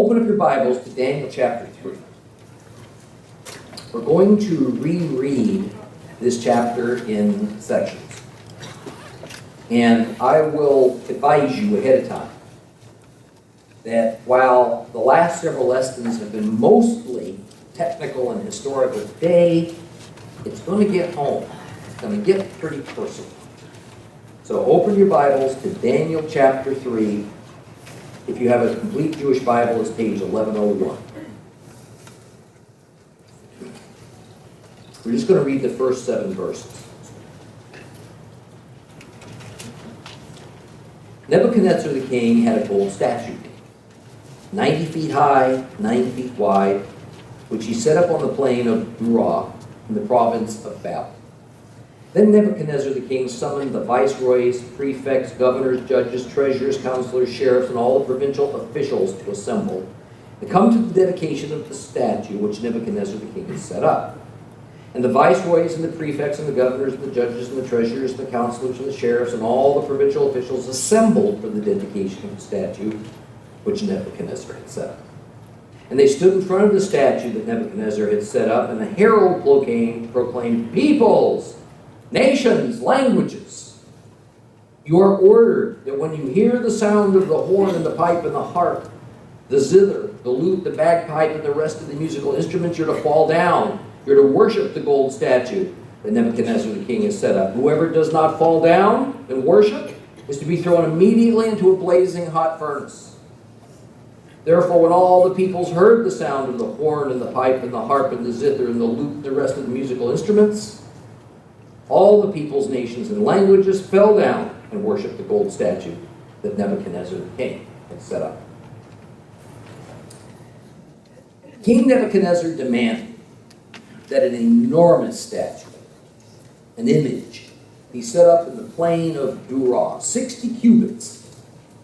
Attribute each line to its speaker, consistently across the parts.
Speaker 1: open up your Bibles to Daniel chapter 3. We're going to reread this chapter in sections. And I will advise you ahead of time that while the last several lessons have been mostly technical and historical today, it's going to get home. It's going to get pretty personal. So open your Bibles to Daniel chapter 3. If you have a complete Jewish Bible, it's page 1101. We're just going to read the first 7 verses. Nebuchadnezzar the king had a gold statue, 90 feet high, 9 feet wide, which he set up on the plain of Torah in the province of Babylon. Then Nebuchadnezzar the king summoned the viceroys, prefects, governors, judges, treasurers, counselors, sheriffs, and all the provincial officials to assemble to come to the dedication of the statue which Nebuchadnezzar the king had set up. And the viceroys and the prefects and the governors and the judges and the treasurers and the counselors and the sheriffs and all the provincial officials assembled for the dedication of the statue which Nebuchadnezzar had set up. And they stood in front of the statue that Nebuchadnezzar had set up, and the herald proclaimed, "Peoples, nations, languages, you are ordered that when you hear the sound of the horn and the pipe and the harp, the zither, the lute, the bagpipe, and the rest of the musical instruments, you're to fall down. You're to worship the gold statue that Nebuchadnezzar the king has set up. Whoever does not fall down and worship is to be thrown immediately into a blazing hot furnace." Therefore, when all the peoples heard the sound of the horn and the pipe and the harp and the zither and the lute and the rest of the musical instruments, all the peoples, nations, and languages fell down and worshipped the gold statue that Nebuchadnezzar the king had set up. King Nebuchadnezzar demanded that an enormous statue, an image, be set up in the plain of Torah, 60 cubits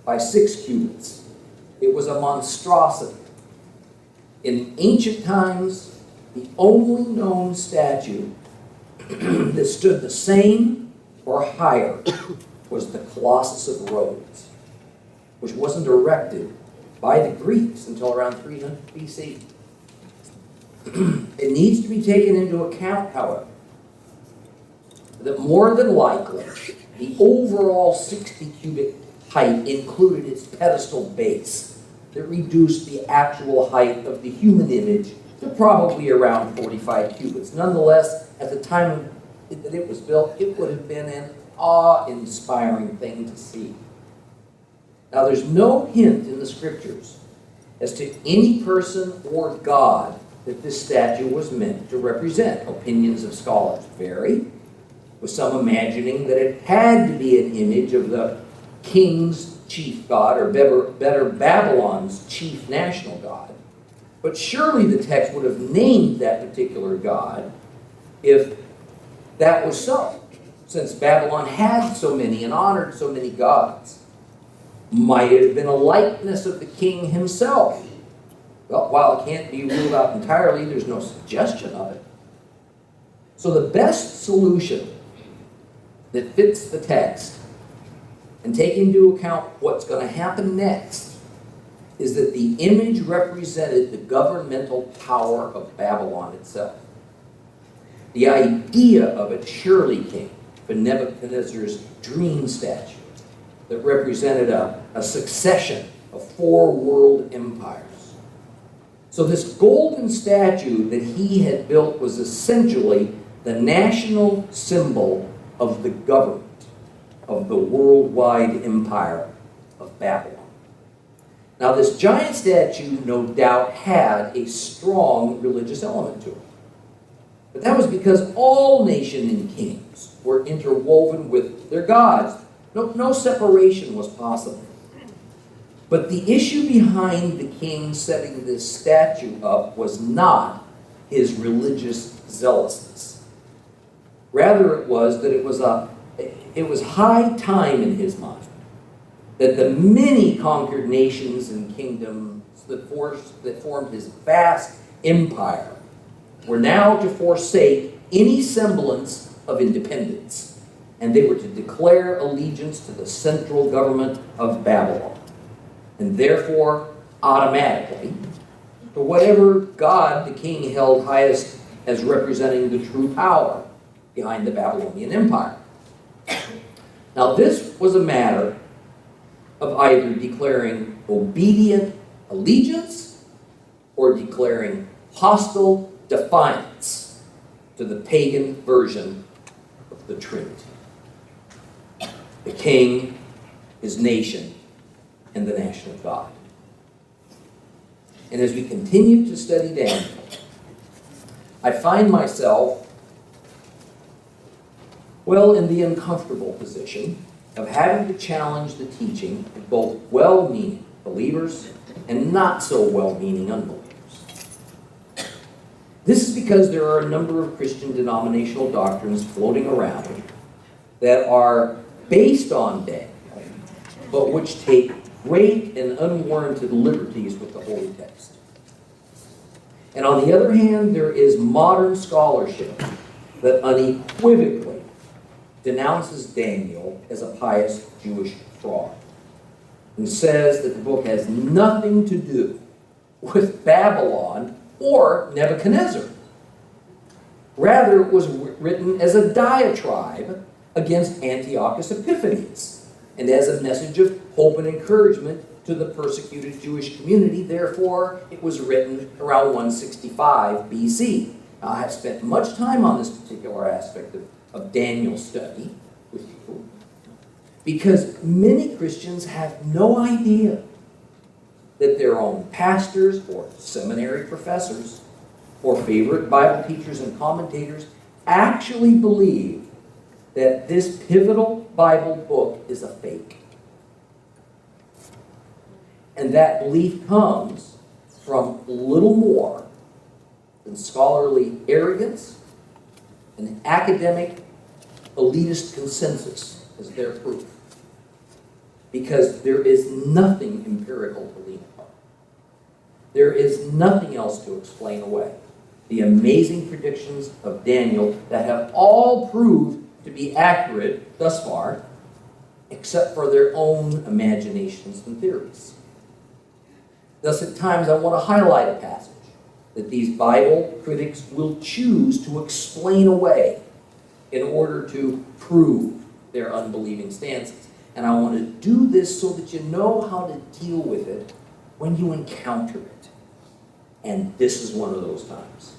Speaker 1: by 6 cubits. It was a monstrosity. In ancient times, the only known statue that stood the same or higher was the Colossus of Rhodes, which wasn't erected by the Greeks until around 300 BC. It needs to be taken into account, however, that more than likely the overall 60-cubit height included its pedestal base that reduced the actual height of the human image to probably around 45 cubits. Nonetheless, at the time that it was built, it would have been an awe-inspiring thing to see. Now, there's no hint in the scriptures as to any person or god that this statue was meant to represent. Opinions of scholars vary, with some imagining that it had to be an image of the king's chief god, or better, Babylon's chief national god. But surely the text would have named that particular god if that was so, since Babylon had so many and honored so many gods. Might it have been a likeness of the king himself? Well, while it can't be ruled out entirely, there's no suggestion of it. So the best solution that fits the text and take into account what's going to happen next is that the image represented the governmental power of Babylon itself. The idea of it surely came from Nebuchadnezzar's dream statue that represented a succession of 4 world empires. So this golden statue that he had built was essentially the national symbol of the government of the worldwide empire of Babylon. Now, this giant statue no doubt had a strong religious element to it. But that was because all nations and kings were interwoven with their gods. No separation was possible. But the issue behind the king setting this statue up was not his religious zealousness. Rather, it was that it was high time in his mind that the many conquered nations and kingdoms that formed his vast empire were now to forsake any semblance of independence, and they were to declare allegiance to the central government of Babylon. And therefore, automatically to whatever God the king held highest as representing the true power behind the Babylonian Empire. Now, this was a matter of either declaring obedient allegiance or declaring hostile defiance to the pagan version of the Trinity: the king, his nation, and the national God. And as we continue to study Daniel, I find myself, in the uncomfortable position of having to challenge the teaching of both well-meaning believers and not so well-meaning unbelievers. This is because there are a number of Christian denominational doctrines floating around that are based on Daniel, but which take great and unwarranted liberties with the Holy Text. And on the other hand, there is modern scholarship that unequivocally denounces Daniel as a pious Jewish fraud, and says that the book has nothing to do with Babylon or Nebuchadnezzar. Rather, it was written as a diatribe against Antiochus Epiphanes, and as a message of hope and encouragement to the persecuted Jewish community. Therefore, it was written around 165 BC. Now, I have spent much time on this particular aspect of Daniel's study with you, because many Christians have no idea that their own pastors or seminary professors or favorite Bible teachers and commentators actually believe that this pivotal Bible book is a fake. And that belief comes from little more than scholarly arrogance and academic elitist consensus as their proof. Because there is nothing empirical to lean upon. There is nothing else to explain away the amazing predictions of Daniel that have all proved to be accurate thus far, except for their own imaginations and theories. Thus, at times, I want to highlight a passage that these Bible critics will choose to explain away in order to prove their unbelieving stances. And I want to do this so that you know how to deal with it when you encounter it. And this is one of those times.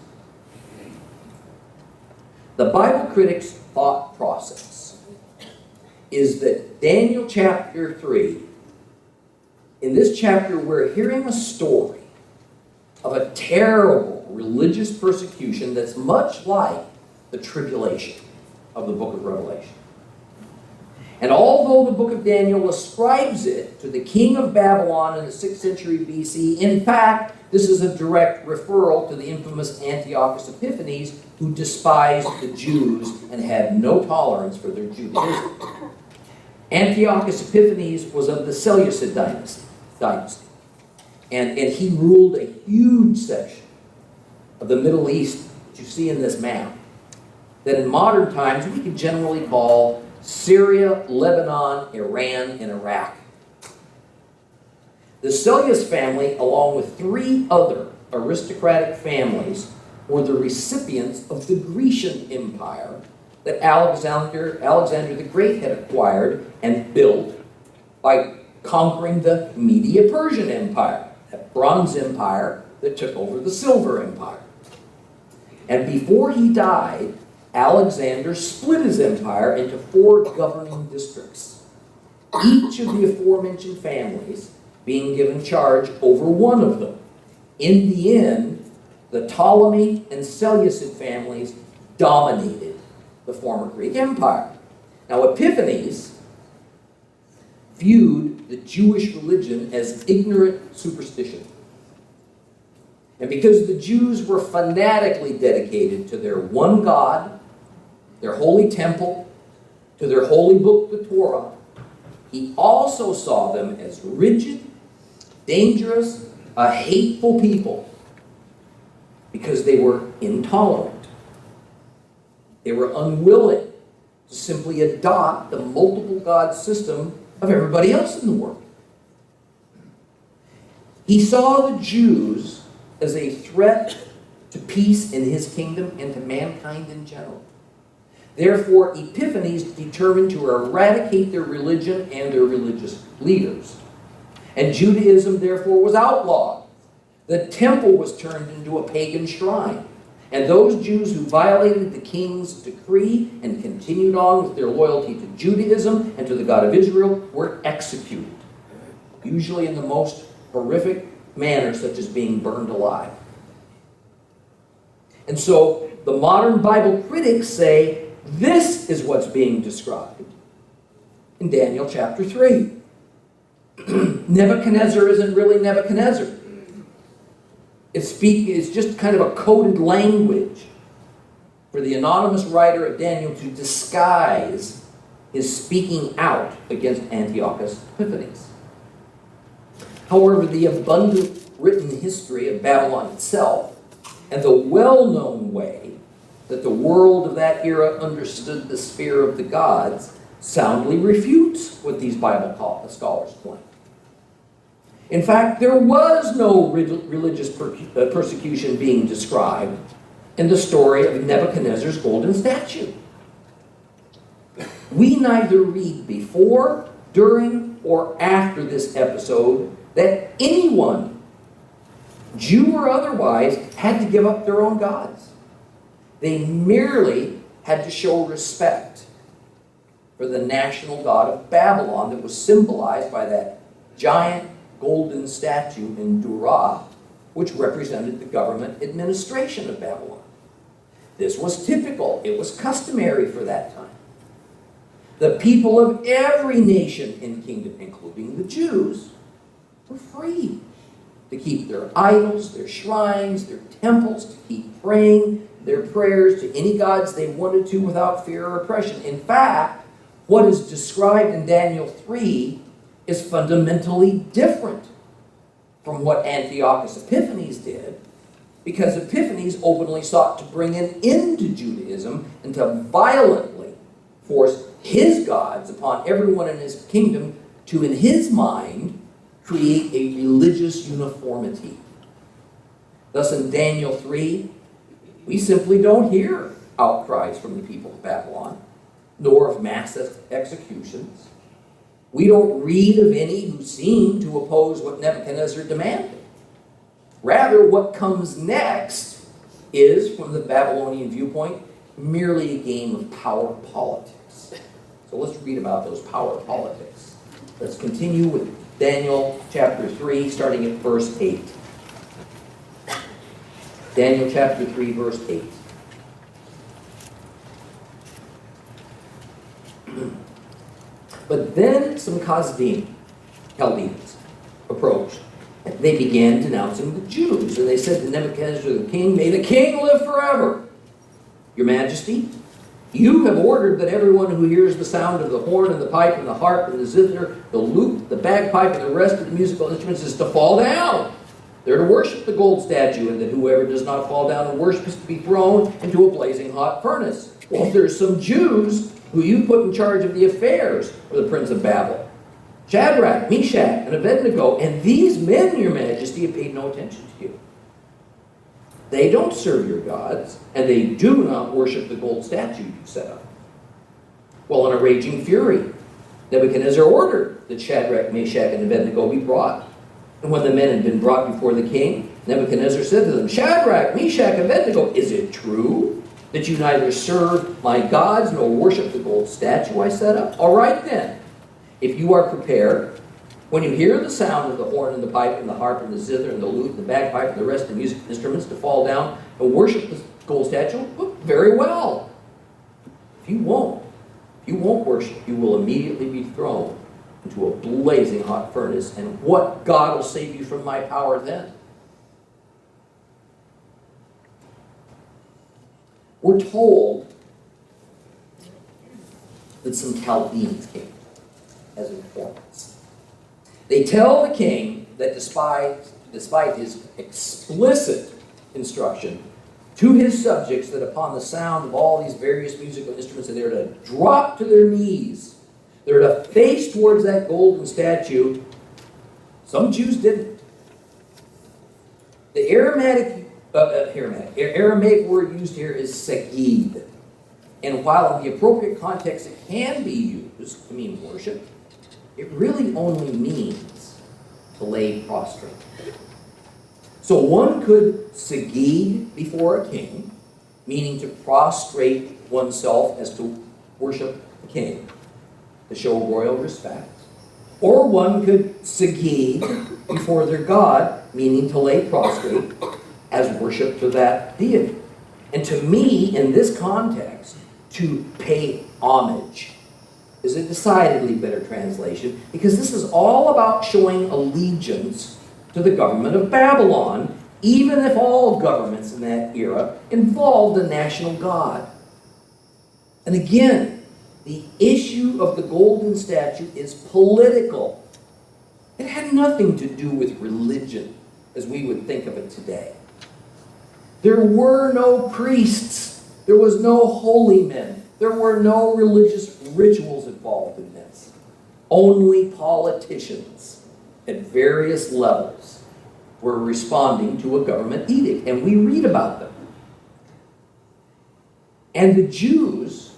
Speaker 1: The Bible critics' thought process is that Daniel chapter 3, in this chapter, we're hearing a story of a terrible religious persecution that's much like the tribulation of the book of Revelation. And although the book of Daniel ascribes it to the king of Babylon in the 6th century BC, in fact, this is a direct referral to the infamous Antiochus Epiphanes, who despised the Jews and had no tolerance for their Judaism. Antiochus Epiphanes was of the Seleucid dynasty. And he ruled a huge section of the Middle East that you see in this map, that in modern times we could generally call Syria, Lebanon, Iran, and Iraq. The Seleucid family, along with 3 other aristocratic families, were the recipients of the Grecian Empire that Alexander the Great had acquired and built by conquering the Media-Persian Empire, that Bronze Empire that took over the Silver Empire. And before he died, Alexander split his empire into 4 governing districts, each of the aforementioned families being given charge over one of them. In the end, the Ptolemy and Seleucid families dominated the former Greek Empire. Now, Epiphanes viewed the Jewish religion as ignorant superstition. And because the Jews were fanatically dedicated to their one God, their holy temple, to their holy book, the Torah, he also saw them as rigid, dangerous, a hateful people, because they were intolerant. They were unwilling to simply adopt the multiple God system of everybody else in the world. He saw the Jews as a threat to peace in his kingdom and to mankind in general. Therefore, Epiphanes determined to eradicate their religion and their religious leaders. And Judaism, therefore, was outlawed. The temple was turned into a pagan shrine. And those Jews who violated the king's decree and continued on with their loyalty to Judaism and to the God of Israel were executed, usually in the most horrific manner, such as being burned alive. And so the modern Bible critics say this is what's being described in Daniel chapter 3. Nebuchadnezzar isn't really Nebuchadnezzar. It's just kind of a coded language for the anonymous writer of Daniel to disguise his speaking out against Antiochus Epiphanes. However, the abundant written history of Babylon itself and the well-known way that the world of that era understood the sphere of the gods soundly refutes what these Bible scholars claim. In fact, there was no religious persecution being described in the story of Nebuchadnezzar's golden statue. We neither read before, during, or after this episode that anyone, Jew or otherwise, had to give up their own gods. They merely had to show respect for the national god of Babylon that was symbolized by that giant golden statue in Torah, which represented the government administration of Babylon. This was typical. It was customary for that time. The people of every nation and kingdom, including the Jews, were free to keep their idols, their shrines, their temples, to keep praying their prayers to any gods they wanted to without fear or oppression. In fact, what is described in Daniel 3 is fundamentally different from what Antiochus Epiphanes did, because Epiphanes openly sought to bring an end to Judaism and to violently force his gods upon everyone in his kingdom to, in his mind, create a religious uniformity. Thus, in Daniel 3, we simply don't hear outcries from the people of Babylon, nor of mass executions. We don't read of any who seem to oppose what Nebuchadnezzar demanded. Rather, what comes next is, from the Babylonian viewpoint, merely a game of power politics. So let's read about those power politics. Let's continue with Daniel chapter 3, starting at verse 8. Daniel chapter 3, verse 8. But then some Chaldeans approached, and they began denouncing the Jews. And they said to Nebuchadnezzar the king, "May the king live forever. Your Majesty, you have ordered that everyone who hears the sound of the horn and the pipe and the harp and the zither, the lute, the bagpipe, and the rest of the musical instruments is to fall down. They're to worship the gold statue, and that whoever does not fall down and worship is to be thrown into a blazing hot furnace." Well, there's some Jews who you put in charge of the affairs for the prince of Babel, Shadrach, Meshach, and Abednego, and these men, your Majesty, have paid no attention to you. They don't serve your gods, and they do not worship the gold statue you set up. Well, in a raging fury, Nebuchadnezzar ordered that Shadrach, Meshach, and Abednego be brought. And when the men had been brought before the king, Nebuchadnezzar said to them, "Shadrach, Meshach, and Abednego, is it true that you neither serve my gods nor worship the gold statue I set up? All right then, if you are prepared, when you hear the sound of the horn and the pipe and the harp and the zither and the lute and the bagpipe and the rest of the music instruments to fall down and worship the gold statue, well, very well. If you won't worship, you will immediately be thrown into a blazing hot furnace, and what God will save you from my power then?" We're told that some Chaldeans came as informants. They tell the king that despite his explicit instruction to his subjects that upon the sound of all these various musical instruments, that they're to drop to their knees, they're to face towards that golden statue, some Jews didn't. The Aramaic word used here is sagid. And while in the appropriate context it can be used to mean worship, it really only means to lay prostrate. So one could sagid before a king, meaning to prostrate oneself as to worship the king, to show royal respect. Or one could sagid before their god, meaning to lay prostrate as worship to that deity. And to me, in this context, to pay homage is a decidedly better translation, because this is all about showing allegiance to the government of Babylon, even if all governments in that era involved a national god. And again, the issue of the golden statue is political. It had nothing to do with religion, as we would think of it today. There were no priests. There was no holy men. There were no religious rituals involved in this. Only politicians at various levels were responding to a government edict, and we read about them. And the Jews,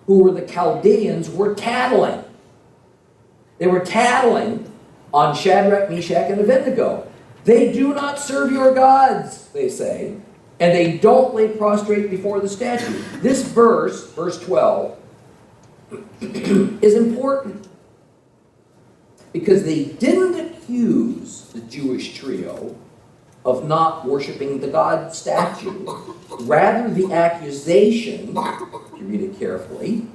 Speaker 1: who were the Chaldeans, were tattling. They were tattling on Shadrach, Meshach, and Abednego. They do not serve your gods, they say, and they don't lay prostrate before the statue. This verse, verse 12, is important because they didn't accuse the Jewish trio of not worshiping the God statue. Rather, the accusation, if you read it carefully,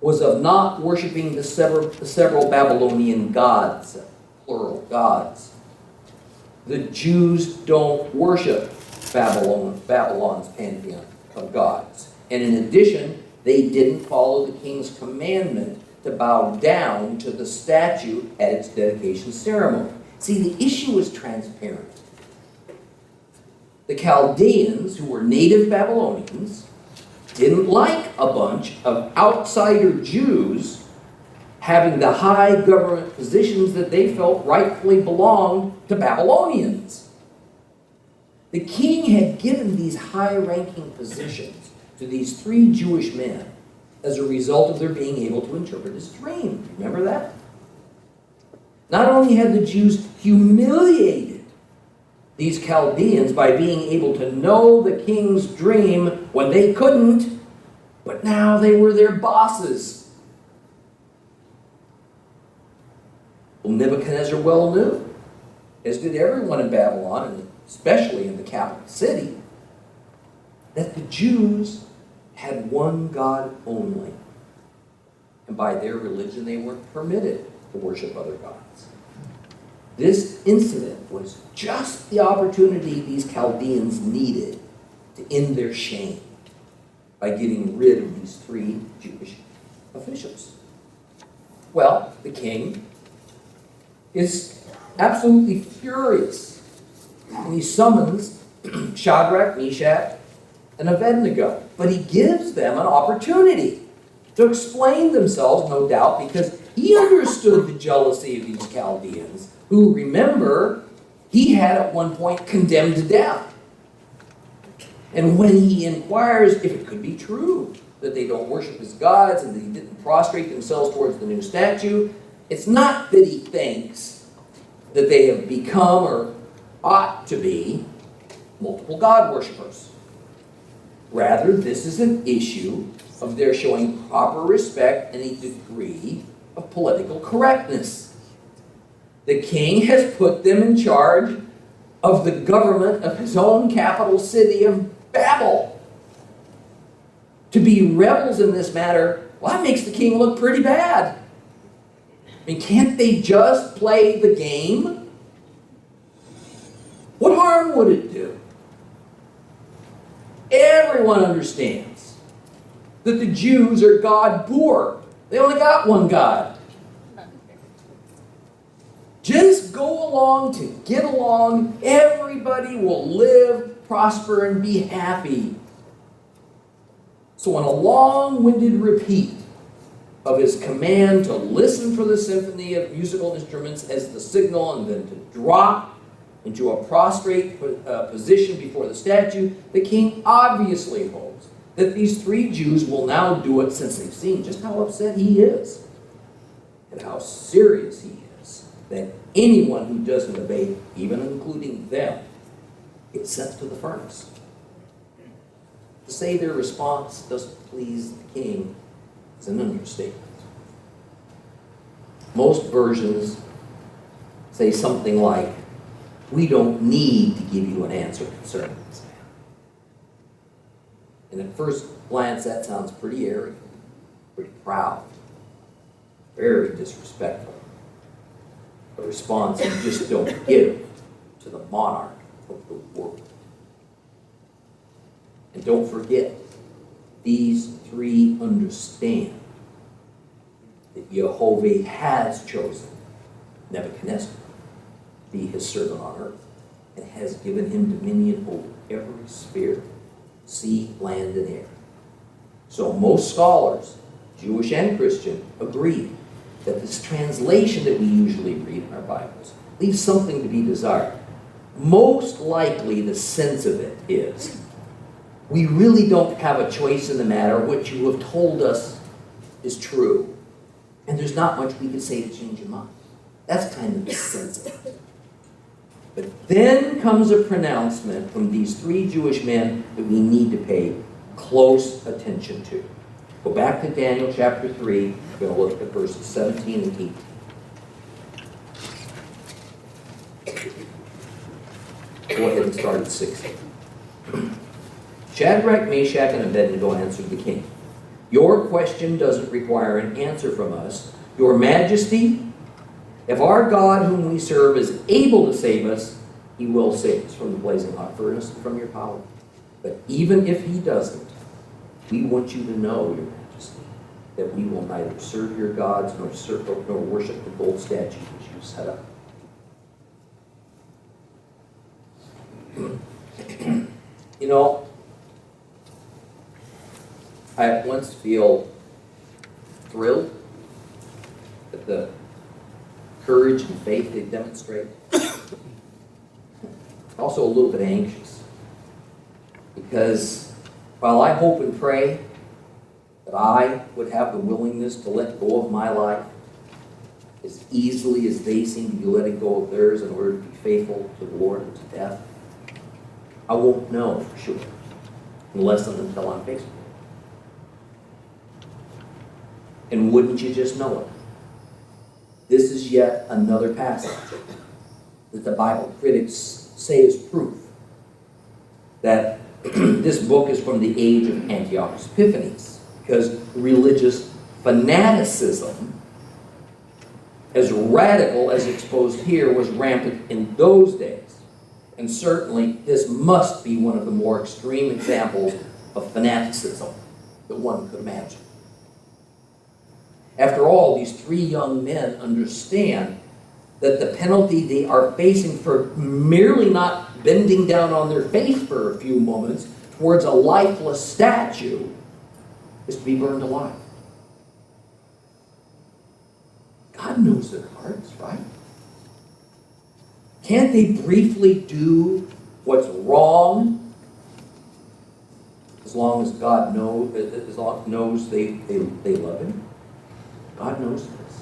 Speaker 1: was of not worshiping the several Babylonian gods, plural gods. The Jews don't worship Babylon's pantheon of gods. And in addition, they didn't follow the king's commandment to bow down to the statue at its dedication ceremony. See, the issue is transparent. The Chaldeans, who were native Babylonians, didn't like a bunch of outsider Jews having the high government positions that they felt rightfully belonged to Babylonians. The king had given these high-ranking positions to these three Jewish men as a result of their being able to interpret his dream. Remember that? Not only had the Jews humiliated these Chaldeans by being able to know the king's dream when they couldn't, but now they were their bosses. Well, Nebuchadnezzar well knew, as did everyone in Babylon, and especially in the capital city, that the Jews had one God only. And by their religion, they weren't permitted to worship other gods. This incident was just the opportunity these Chaldeans needed to end their shame by getting rid of these three Jewish officials. Well, the king is absolutely furious, and he summons Shadrach, Meshach, and Abednego. But he gives them an opportunity to explain themselves, no doubt, because he understood the jealousy of these Chaldeans, who, remember, he had at one point condemned to death. And when he inquires if it could be true that they don't worship his gods and that he didn't prostrate themselves towards the new statue, it's not that he thinks that they have become or ought to be multiple God worshippers. Rather, this is an issue of their showing proper respect and a degree of political correctness. The king has put them in charge of the government of his own capital city of Babel. To be rebels in this matter, well, that makes the king look pretty bad. I mean, can't they just play the game? What harm would it do? Everyone understands that the Jews are God poor. They only got one God. Just go along to get along. Everybody will live, prosper, and be happy. So in a long-winded repeat of his command to listen for the symphony of musical instruments as the signal and then to drop into a prostrate position before the statue, the king obviously hopes that these three Jews will now do it, since they've seen just how upset he is and how serious he is, that anyone who doesn't obey, even including them, gets sent to the furnace. To say their response doesn't please the king is an understatement. Most versions say something like, "We don't need to give you an answer concerning this man." And at first glance, that sounds pretty arrogant, pretty proud, very disrespectful. A response you just don't give to the monarch of the world. And don't forget, these three understand that Jehovah has chosen Nebuchadnezzar to be his servant on earth, and has given him dominion over every sphere, sea, land, and air. So most scholars, Jewish and Christian, agree that this translation that we usually read in our Bibles leaves something to be desired. Most likely the sense of it is, we really don't have a choice in the matter. What you have told us is true, and there's not much we can say to change your mind. That's kind of the sense of it. But then comes a pronouncement from these three Jewish men that we need to pay close attention to. Go back to Daniel chapter 3. We're going to look at verses 17 and 18. Go ahead and start at 16. Shadrach, Meshach, and Abednego answered the king, "Your question doesn't require an answer from us. Your Majesty, if our God whom we serve is able to save us, he will save us from the blazing hot furnace and from your power. But even if he doesn't, we want you to know, your Majesty, that we will neither serve your gods nor worship the gold statue which you set up." You know, I at once feel thrilled at the courage and faith they demonstrate. Also a little bit anxious, because while I hope and pray that I would have the willingness to let go of my life as easily as they seem to be letting go of theirs in order to be faithful to the Lord and to death, I won't know for sure unless and until I'm faced with it. And wouldn't you just know it? This is yet another passage that the Bible critics say is proof that this book is from the age of Antiochus Epiphanes, because religious fanaticism, as radical as exposed here, was rampant in those days. And certainly this must be one of the more extreme examples of fanaticism that one could imagine. After all, these three young men understand that the penalty they are facing for merely not bending down on their face for a few moments towards a lifeless statue is to be burned alive. God knows their hearts, right? Can't they briefly do what's wrong as long as God knows they love Him? God knows this.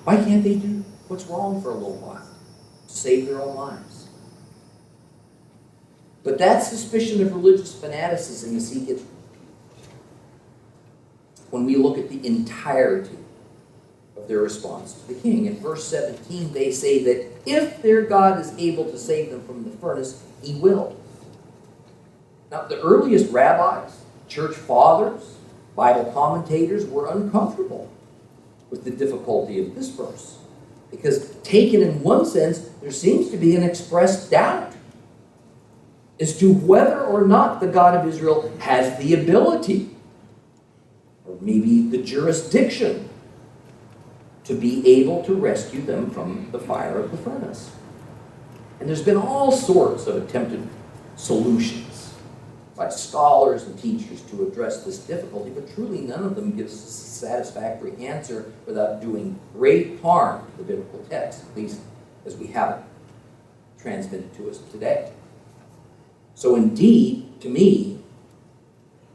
Speaker 1: Why can't they do what's wrong for a little while to save their own lives? But that suspicion of religious fanaticism, you see, gets when we look at the entirety of their response to the king. In verse 17, they say that if their God is able to save them from the furnace, He will. Now, the earliest rabbis, church fathers, Bible commentators were uncomfortable with the difficulty of this verse, because taken in one sense, there seems to be an expressed doubt as to whether or not the God of Israel has the ability, or maybe the jurisdiction, to be able to rescue them from the fire of the furnace. And there's been all sorts of attempted solutions by scholars and teachers to address this difficulty, but truly none of them gives us a satisfactory answer without doing great harm to the biblical text, at least as we have it. transmitted to us today. So indeed, to me,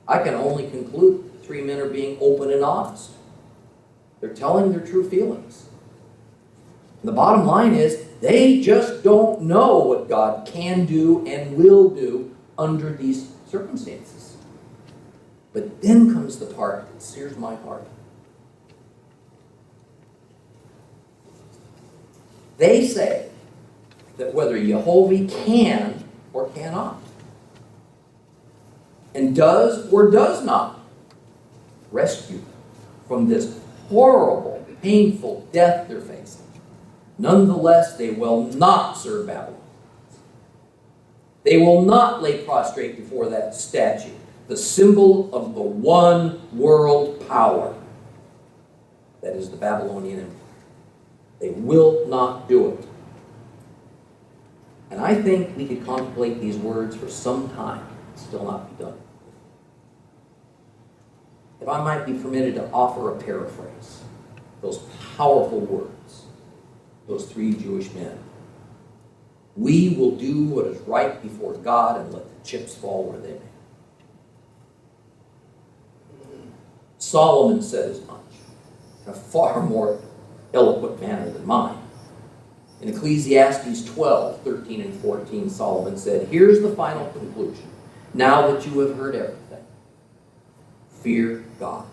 Speaker 1: I can only conclude the three men are being open and honest. They're telling their true feelings. And the bottom line is, they just don't know what God can do and will do under these circumstances. But then comes the part that sears my heart. They say that whether Jehovah can or cannot, and does or does not rescue from this horrible, painful death they're facing, nonetheless, they will not serve Babylon. They will not lay prostrate before that statue, the symbol of the one world power that is the Babylonian Empire. They will not do it. And I think we could contemplate these words for some time and still not be done. If I might be permitted to offer a paraphrase, those powerful words, those three Jewish men. We will do what is right before God and let the chips fall where they may. Solomon said as much in a far more eloquent manner than mine. In Ecclesiastes 12, 13 and 14, Solomon said, here's the final conclusion. Now that you have heard everything, fear God.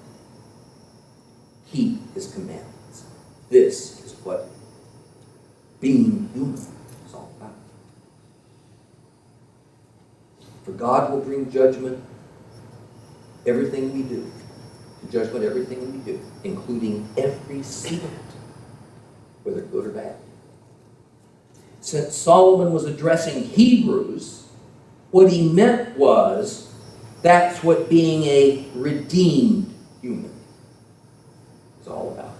Speaker 1: Keep his commandments. This is what being human is all about. For God will bring judgment everything we do. Judgment everything we do, including every secret, whether good or bad. Since Solomon was addressing Hebrews, what he meant was that's what being a redeemed human is all about.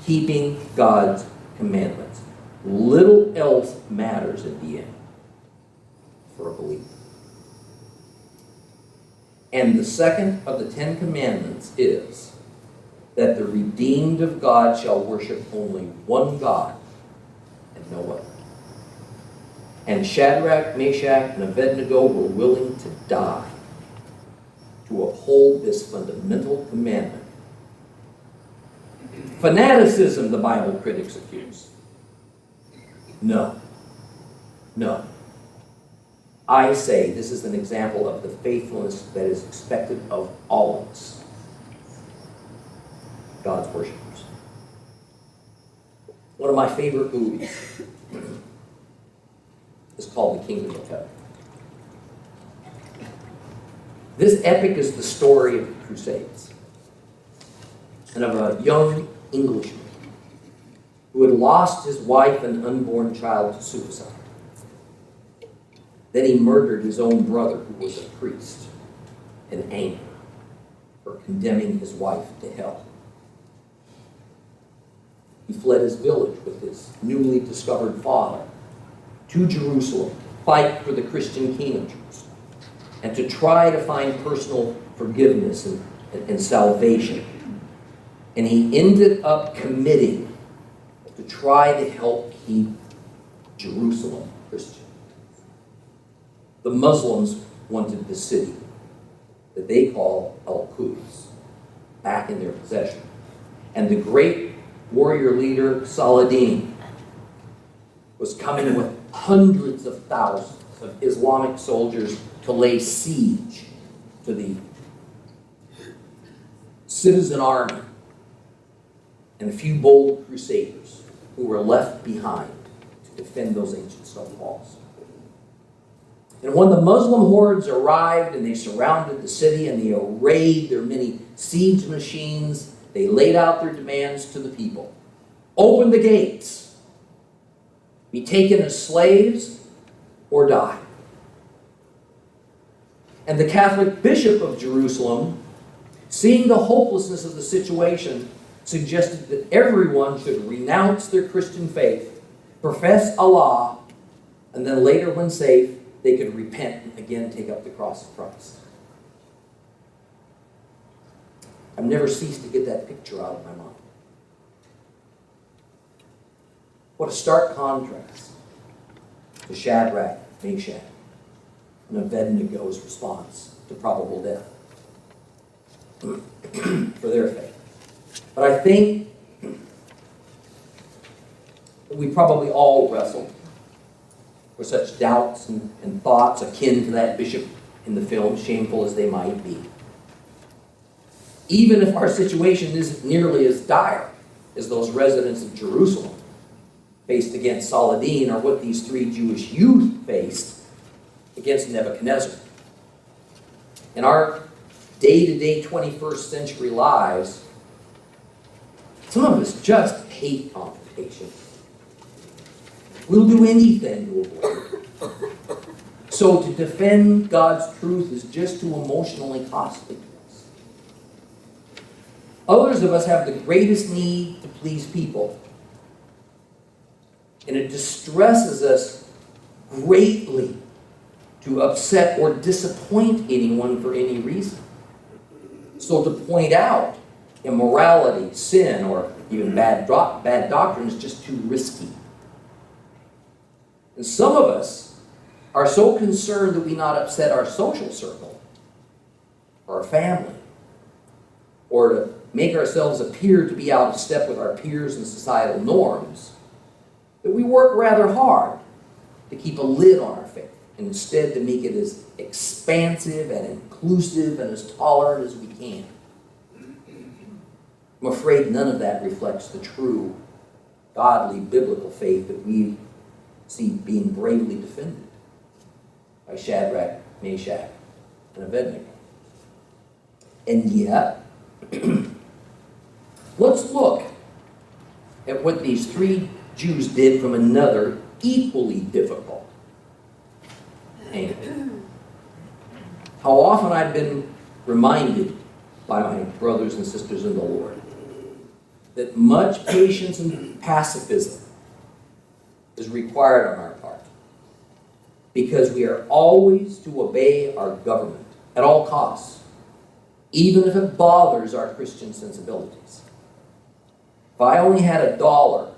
Speaker 1: Keeping God's commandments. Little else matters at the end for a believer. And the second of the 10 Commandments is that the redeemed of God shall worship only one God and no other. And Shadrach, Meshach, and Abednego were willing to die to uphold this fundamental commandment. Fanaticism, the Bible critics accuse. No. No. I say this is an example of the faithfulness that is expected of all of us, God's worshipers. One of my favorite movies is called The Kingdom of Heaven. This epic is the story of the Crusades and of a young Englishman who had lost his wife and unborn child to suicide. Then he murdered his own brother, who was a priest, in anger for condemning his wife to hell. He fled his village with his newly discovered father to Jerusalem to fight for the Christian king of Jerusalem and to try to find personal forgiveness and salvation. And he ended up committing to try to help keep Jerusalem Christian. The Muslims wanted the city that they call Al-Quds back in their possession. And the great warrior leader Saladin was coming with hundreds of thousands of Islamic soldiers to lay siege to the citizen army and a few bold crusaders who were left behind to defend those ancient stone walls. And when the Muslim hordes arrived and they surrounded the city and they arrayed their many siege machines, they laid out their demands to the people. Open the gates. Be taken as slaves or die. And the Catholic Bishop of Jerusalem, seeing the hopelessness of the situation, suggested that everyone should renounce their Christian faith, profess Allah, and then later, when safe, they could repent and again take up the cross of Christ. I've never ceased to get that picture out of my mind. What a stark contrast to Shadrach, Meshach, and Abednego's response to probable death for their faith. But I think that we probably all wrestle with such doubts and thoughts akin to that bishop in the film, shameful as they might be. Even if our situation isn't nearly as dire as those residents of Jerusalem faced against Saladin, or what these three Jewish youth faced against Nebuchadnezzar. In our day-to-day 21st century lives, some of us just hate confrontation. We'll do anything to avoid it. So to defend God's truth is just too emotionally costly to us. Others of us have the greatest need to please people. And it distresses us greatly to upset or disappoint anyone for any reason. So to point out immorality, sin, or even bad doctrine is just too risky. And some of us are so concerned that we not upset our social circle, or our family, or to make ourselves appear to be out of step with our peers and societal norms, that we work rather hard to keep a lid on our faith, and instead to make it as expansive and inclusive and as tolerant as we can. I'm afraid none of that reflects the true, godly, biblical faith that we see being bravely defended by Shadrach, Meshach, and Abednego. And yet, let's look at what these three Jews did from another equally difficult angle. How often I've been reminded by my brothers and sisters in the Lord that much patience and pacifism is required on our part, because we are always to obey our government at all costs, even if it bothers our Christian sensibilities. If I only had $1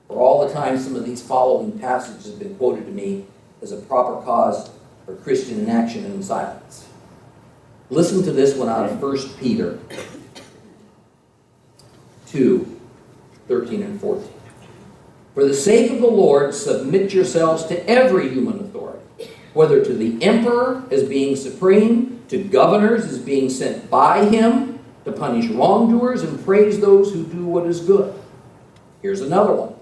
Speaker 1: for all the time some of these following passages have been quoted to me as a proper cause for Christian inaction and silence. Listen to this one out of 1 Peter 2, 13 and 14. For the sake of the Lord, submit yourselves to every human authority, whether to the emperor as being supreme, to governors as being sent by him, to punish wrongdoers and praise those who do what is good. Here's another one.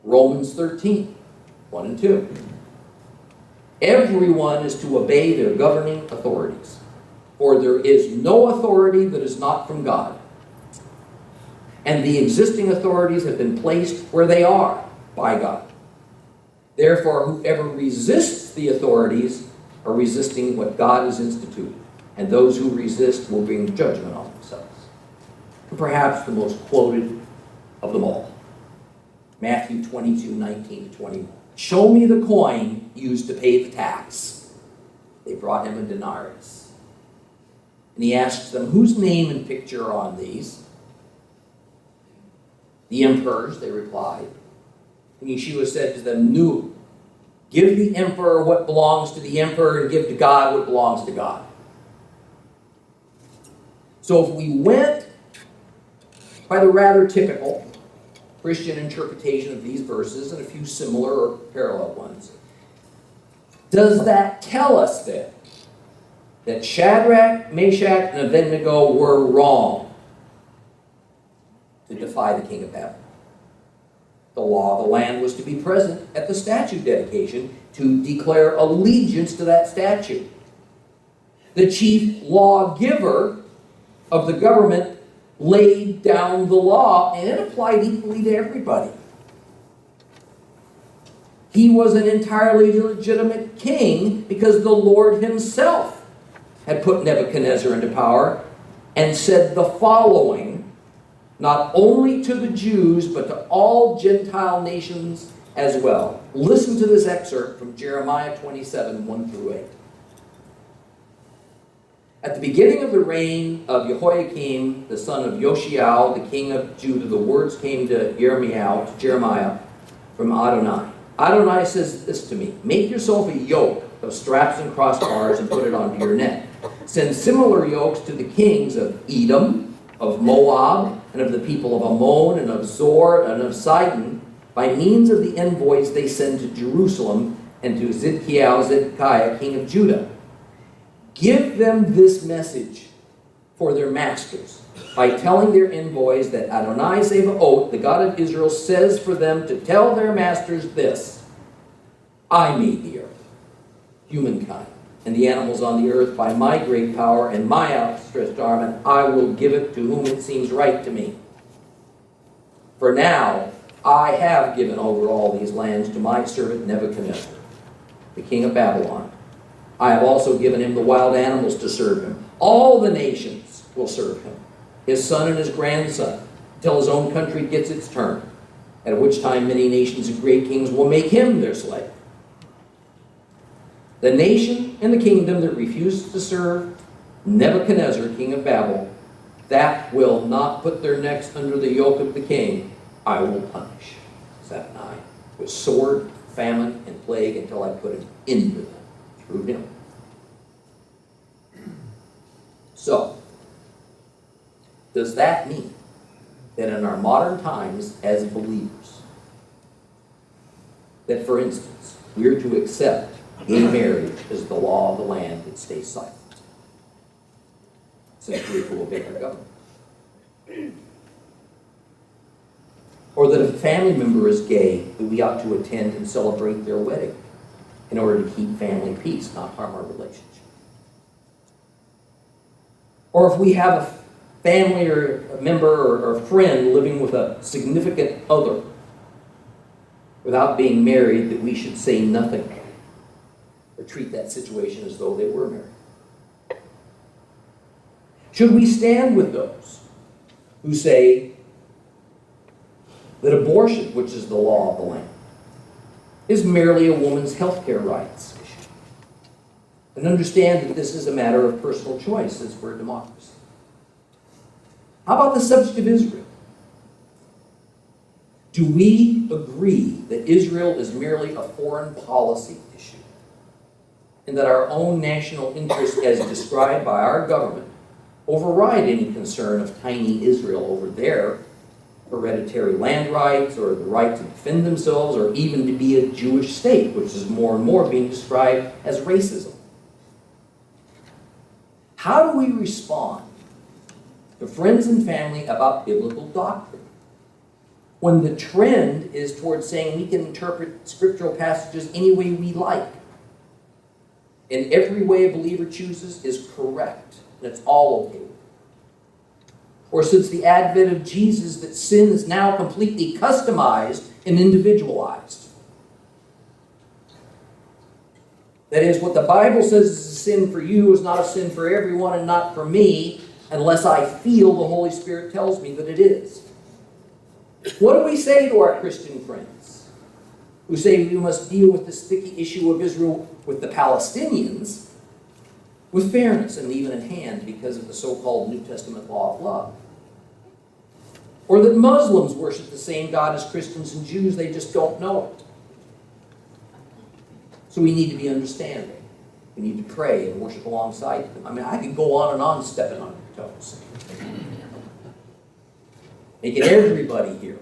Speaker 1: Romans 13, 1 and 2. Everyone is to obey their governing authorities, for there is no authority that is not from God. And the existing authorities have been placed where they are by God. Therefore, whoever resists the authorities are resisting what God has instituted, and those who resist will bring judgment on themselves. And perhaps the most quoted of them all, Matthew 22, 19 to 21. Show me the coin used to pay the tax. They brought him a denarius. And he asked them, whose name and picture are on these? The emperor's, they replied. And Yeshua said to them, no, give the emperor what belongs to the emperor and give to God what belongs to God. So if we went by the rather typical Christian interpretation of these verses and a few similar or parallel ones, does that tell us then that Shadrach, Meshach, and Abednego were wrong to defy the king of Babylon? The law of the land was to be present at the statue dedication to declare allegiance to that statue. The chief lawgiver of the government laid down the law, and it applied equally to everybody. He was an entirely legitimate king because the Lord himself had put Nebuchadnezzar into power and said the following, not only to the Jews, but to all Gentile nations as well. Listen to this excerpt from Jeremiah 27, 1 through 8. At the beginning of the reign of Jehoiakim, the son of Yoshiao, the king of Judah, the words came to Jeremiah from Adonai. Adonai says this to me, make yourself a yoke of straps and crossbars and put it onto your neck. Send similar yokes to the kings of Edom, of Moab, and of the people of Ammon, and of Zor, and of Sidon, by means of the envoys they send to Jerusalem and to Zedekiah, king of Judah. Give them this message for their masters by telling their envoys that Adonai Zebaoth, the God of Israel, says for them to tell their masters this: I made the earth, humankind, and the animals on the earth by my great power and my outstretched arm, and I will give it to whom it seems right to me. For now I have given over all these lands to my servant Nebuchadnezzar, the king of Babylon. I have also given him the wild animals to serve him. All the nations will serve him, his son and his grandson, till his own country gets its turn, at which time many nations and great kings will make him their slave. The nation and the kingdom that refuses to serve Nebuchadnezzar, king of Babel, that will not put their necks under the yoke of the king, I will punish, said I, with sword, famine, and plague until I put an end to them through him. So, does that mean that in our modern times as believers, that for instance, we're to accept gay marriage as the law of the land and stay silent, since we're to obey our government? Or that if a family member is gay, that we ought to attend and celebrate their wedding in order to keep family peace, not harm our relationship? Or if we have a family or a member or a friend living with a significant other without being married, that we should say nothing or treat that situation as though they were married? Should we stand with those who say that abortion, which is the law of the land, is merely a woman's health care rights issue, and understand that this is a matter of personal choice since we're a democracy? How about the subject of Israel? Do we agree that Israel is merely a foreign policy issue, and that our own national interests, as described by our government, override any concern of tiny Israel over their hereditary land rights, or the right to defend themselves, or even to be a Jewish state, which is more and more being described as racism? How do we respond to friends and family about biblical doctrine when the trend is towards saying we can interpret scriptural passages any way we like, and every way a believer chooses is correct, and it's all okay? Or since the advent of Jesus, that sin is now completely customized and individualized. That is, what the Bible says is a sin for you is not a sin for everyone and not for me, unless I feel the Holy Spirit tells me that it is. What do we say to our Christian friends who say we must deal with the sticky issue of Israel with the Palestinians with fairness and even in hand because of the so-called New Testament law of love? Or that Muslims worship the same God as Christians and Jews, they just don't know it. So we need to be understanding. We need to pray and worship alongside them. I mean, I could go on and on stepping on your toes, making everybody here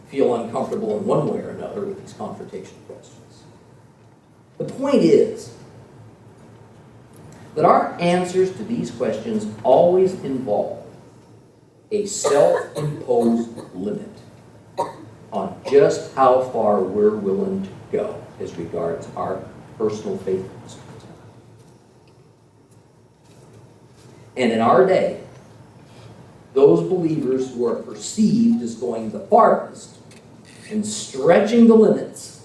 Speaker 1: feel uncomfortable in one way or another with these confrontational questions. The point is that our answers to these questions always involve a self-imposed limit on just how far we're willing to go as regards our personal faithfulness. And in our day, those believers who are perceived as going the farthest and stretching the limits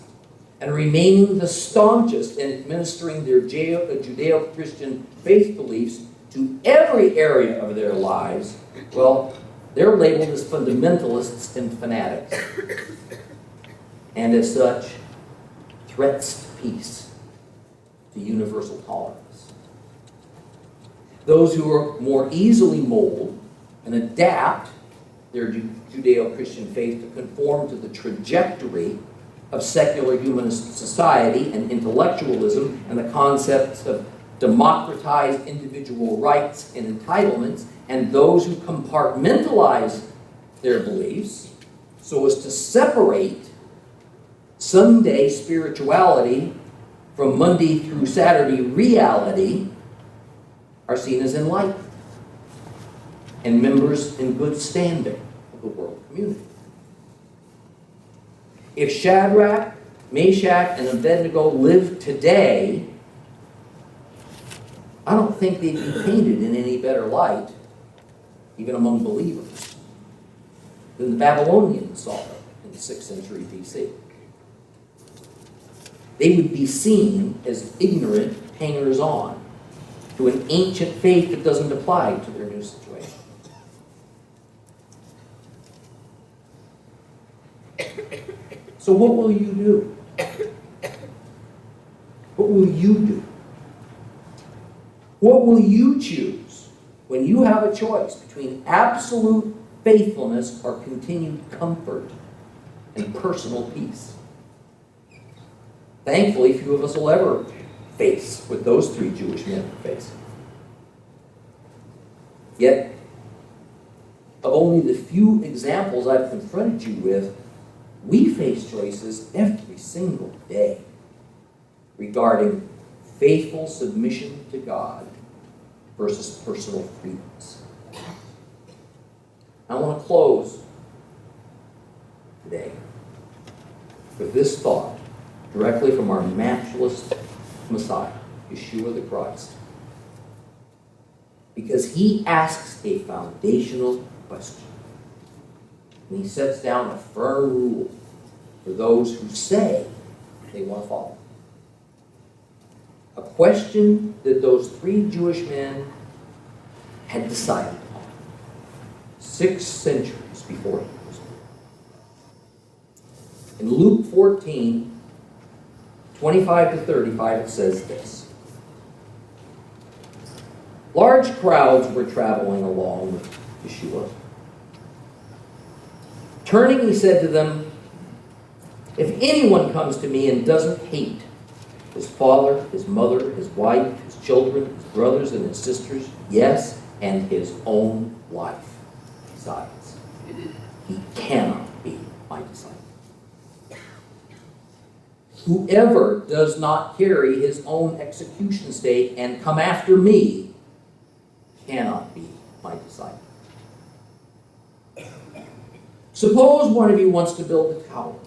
Speaker 1: and remaining the staunchest in administering their Judeo-Christian faith beliefs to every area of their lives, well, they're labeled as fundamentalists and fanatics. And as such, threats to peace, to universal tolerance. Those who are more easily mold and adapt their Judeo-Christian faith to conform to the trajectory of secular humanist society and intellectualism and the concepts of democratized individual rights and entitlements, and those who compartmentalize their beliefs so as to separate Sunday spirituality from Monday through Saturday reality, are seen as enlightened and members in good standing of the world community. If Shadrach, Meshach, and Abednego lived today, I don't think they'd be painted in any better light, even among believers, than the Babylonians saw them in the 6th century BC. They would be seen as ignorant hangers-on to an ancient faith that doesn't apply to their new situation. So what will you do? What will you do? What will you choose when you have a choice between absolute faithfulness or continued comfort and personal peace? Thankfully, few of us will ever face what those three Jewish men faced. Yet, of only the few examples I've confronted you with, we face choices every single day regarding faithful submission to God versus personal freedoms. I want to close today with this thought directly from our matchless Messiah, Yeshua the Christ. Because he asks a foundational question. And he sets down a firm rule for those who say they want to follow. A question that those three Jewish men had decided upon 6 centuries before he was born. In Luke 14, 25 to 35, it says this. Large crowds were traveling along with Yeshua. Turning, he said to them, if anyone comes to me and doesn't hate his father, his mother, his wife, his children, his brothers and his sisters, yes, and his own life besides, he cannot be my disciple. Whoever does not carry his own execution stake and come after me cannot be my disciple. Suppose one of you wants to build a tower.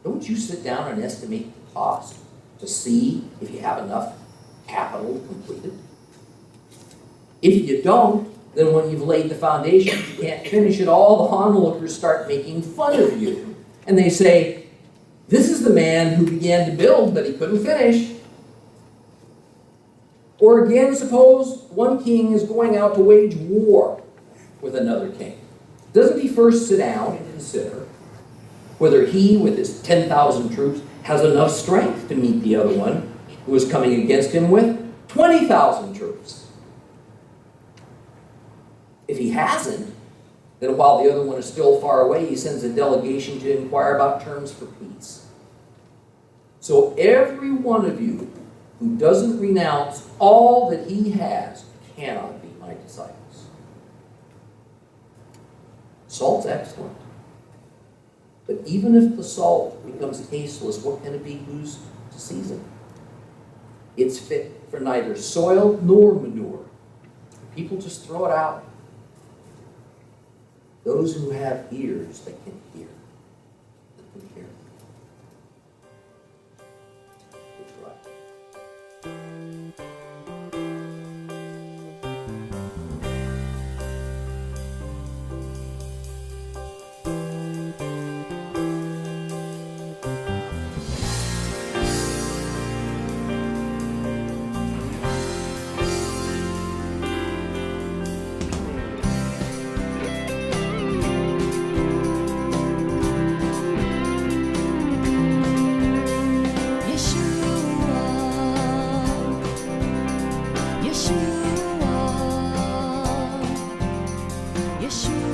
Speaker 1: Don't you sit down and estimate the cost to see if you have enough capital to complete it? If you don't, then when you've laid the foundation, you can't finish it, all the onlookers start making fun of you. And they say, this is the man who began to build, but he couldn't finish. Or again, suppose one king is going out to wage war with another king. Doesn't he first sit down and consider whether he, with his 10,000 troops, has enough strength to meet the other one who is coming against him with 20,000 troops? If he hasn't, then while the other one is still far away, he sends a delegation to inquire about terms for peace. So every one of you who doesn't renounce all that he has cannot be my disciples. Salt's excellent. But even if the salt becomes tasteless, what can it be used to season? It's fit for neither soil nor manure. People just throw it out. Those who have ears that can hear, let them hear. It's right.
Speaker 2: Yeshua.